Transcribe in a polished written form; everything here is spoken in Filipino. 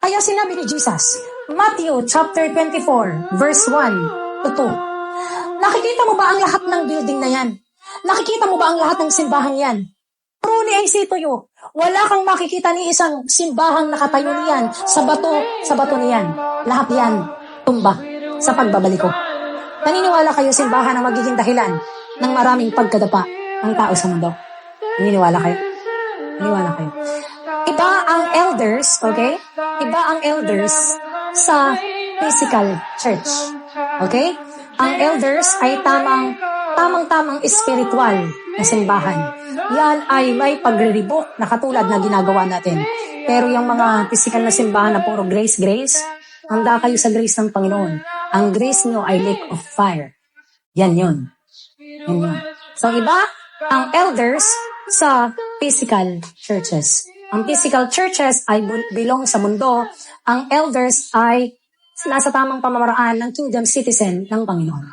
Kaya sinabi ni Jesus, Matthew chapter 24, verse 1 to 2. Nakikita mo ba ang lahat ng building na yan? Nakikita mo ba ang lahat ng simbahan yan? Truly I say to you, wala kang makikita ni isang simbahang nakatayo niyan sa bato niyan. Lahat yan, tumba sa pagbabalik ko. Naniniwala kayo simbahan ang magiging dahilan ng maraming pagkadapa ng tao sa mundo? Naniniwala kayo? Naniniwala kayo? Iba ang elders, okay? Iba ang elders sa physical church. Okay? Ang elders ay tamang spiritual na simbahan. Yan ay may pagre-rebuke na katulad na ginagawa natin. Pero yung mga physical na simbahan na puro grace, handa kayo sa grace ng Panginoon. Ang grace nyo ay lake of fire. Yan yun. So iba ang elders sa physical churches. Ang physical churches ay belong sa mundo. Ang elders ay nasa tamang pamamaraan ng kingdom citizen ng Panginoon.